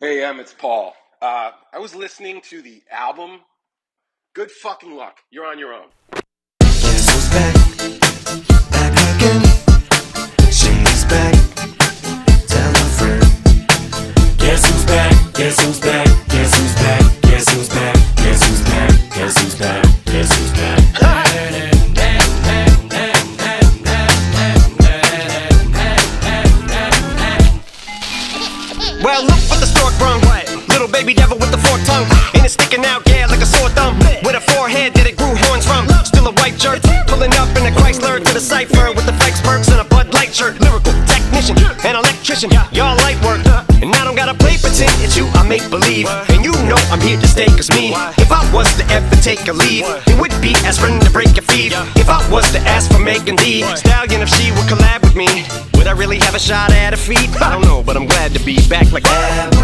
Hey, it's Paul. I was listening to the album. Good fucking luck. You're on your own. Guess who's back? Back again. She's back. Tell a friend. Guess who's back? Guess who's back? Guess who's back? Guess who's back? Guess who's back? Guess who's back? Guess who's back? Well, look what the stork brung. Little baby devil with the forked tongue. And it's sticking out, yeah, like a sore thumb. With a forehead that it grew horns from. Still a white jerk. Pulling up in a Chrysler to the cypher with the flex perks and a Bud Light shirt. Lyrical technician, an electrician. Y'all light work. And I don't gotta play pretend. It's you, I make believe. And you know I'm here to stay, cause me. If I was to ever take a leave, it would be as friend to break a feed. If I was to ask for Megan Thee Stallion, if she would collab with me, would I really have a shot at a feat? I don't know, but I'm glad to be back like that.